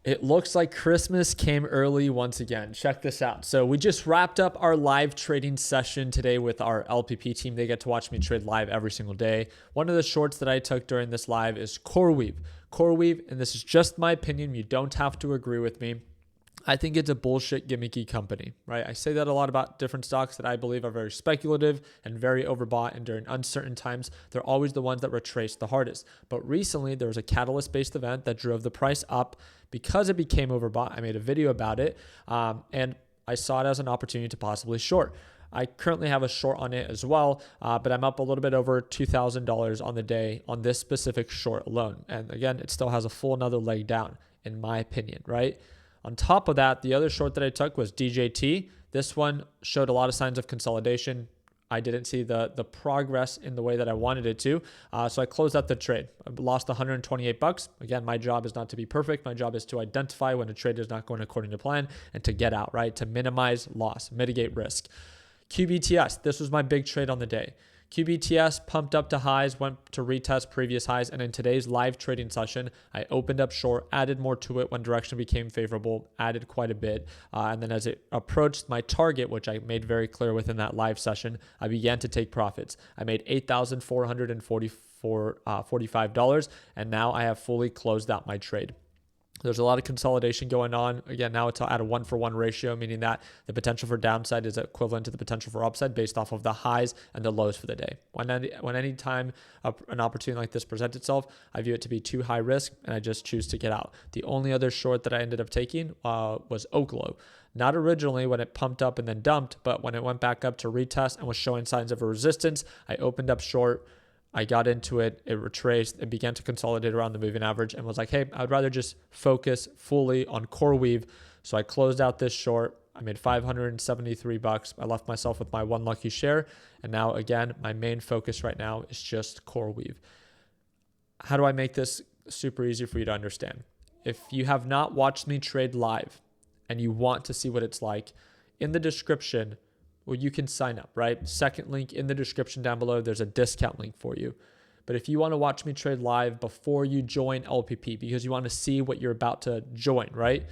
It looks like Christmas came early once again. Check this out. So we just wrapped up our live trading session today with our LPP team. They get to watch me trade live every single day. One of the shorts that I took during this live is CRWV. CRWV, and this is just my opinion. You don't have to agree with me. I think it's a bullshit gimmicky company, right? I say that a lot about different stocks that I believe are very speculative and very overbought, and during uncertain times, they're always the ones that retrace the hardest. But recently, there was a catalyst-based event that drove the price up because it became overbought. I made a video about it, and I saw it as an opportunity to possibly short. I currently have a short on it as well, but I'm up a little bit over $2,000 on the day on this specific short alone. And again, it still has a full another leg down, in my opinion, right? On top of that, the other short that I took was DJT. This one showed a lot of signs of consolidation. I didn't see the progress in the way that I wanted it to. So I closed out the trade. I lost $128. Again, my job is not to be perfect. My job is to identify when a trade is not going according to plan and to get out, right? To minimize loss, mitigate risk. QBTS, this was my big trade on the day. QBTS pumped up to highs, went to retest previous highs, and in today's live trading session, I opened up short, added more to it when direction became favorable, added quite a bit, and then as it approached my target, which I made very clear within that live session, I began to take profits. I made $8,445, and now I have fully closed out my trade. There's a lot of consolidation going on. Again, now it's at a 1-for-1 ratio, meaning that the potential for downside is equivalent to the potential for upside based off of the highs and the lows for the day. When any time an opportunity like this presents itself, I view it to be too high risk, and I just choose to get out. The only other short that I ended up taking was Oklo. Not originally when it pumped up and then dumped, but when it went back up to retest and was showing signs of a resistance, I opened up short. I got into it, it retraced, it began to consolidate around the moving average and was like, hey, I'd rather just focus fully on CRWV. So I closed out this short. I made $573. I left myself with my one lucky share. And now again, my main focus right now is just CRWV. How do I make this super easy for you to understand? If you have not watched me trade live and you want to see what it's like, in the description, well, you can sign up, right? Second link in the description down below, there's a discount link for you. But if you want to watch me trade live before you join LPP, because you want to see what you're about to join, right?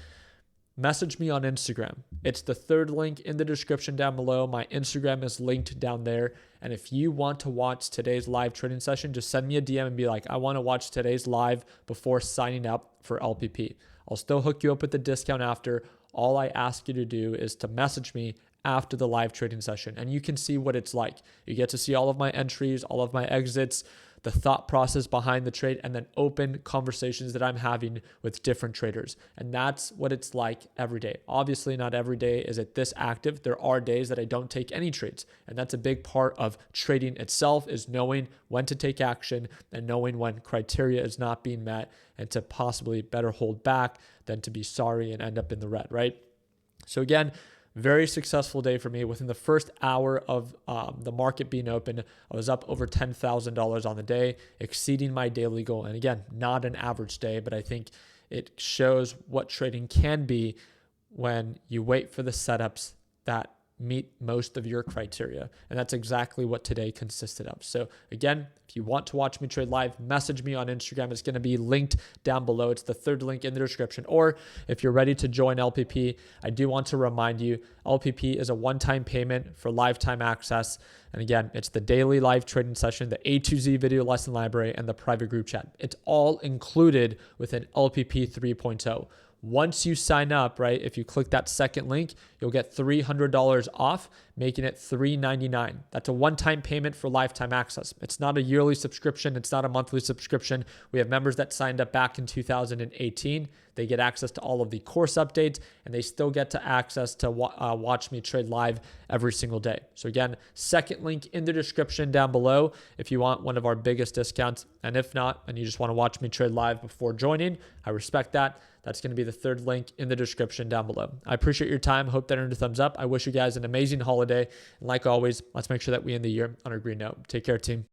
Message me on Instagram. It's the third link in the description down below. My Instagram is linked down there. And if you want to watch today's live trading session, just send me a DM and be like, I want to watch today's live before signing up for LPP. I'll still hook you up with the discount after. All I ask you to do is to message me after the live trading session, and you can see what it's like. You get to see all of my entries, all of my exits, the thought process behind the trade, and then open conversations that I'm having with different traders. And that's what it's like every day. Obviously, not every day is it this active. There are days that I don't take any trades. And that's a big part of trading itself, is knowing when to take action and knowing when criteria is not being met, and to possibly better hold back than to be sorry and end up in the red, right? So again, very successful day for me. Within the first hour of the market being open, I was up over $10,000 on the day, exceeding my daily goal. And again, not an average day, but I think it shows what trading can be when you wait for the setups that meet most of your criteria. And that's exactly what today consisted of. So again, if you want to watch me trade live, message me on Instagram. It's going to be linked down below. It's the third link in the description. Or if you're ready to join LPP, I do want to remind you, LPP is a one-time payment for lifetime access. And again, it's the daily live trading session, the A to Z video lesson library, and the private group chat. It's all included within LPP 3.0. Once you sign up, right, if you click that second link, you'll get $300 off, making it $399. That's a one-time payment for lifetime access. It's not a yearly subscription. It's not a monthly subscription. We have members that signed up back in 2018. They get access to all of the course updates, and they still get to access to watch me trade live every single day. So again, second link in the description down below if you want one of our biggest discounts. And if not, and you just want to watch me trade live before joining, I respect that. That's going to be the third link in the description down below. I appreciate your time. Hope that earned a thumbs up. I wish you guys an amazing holiday. And like always, let's make sure that we end the year on a green note. Take care, team.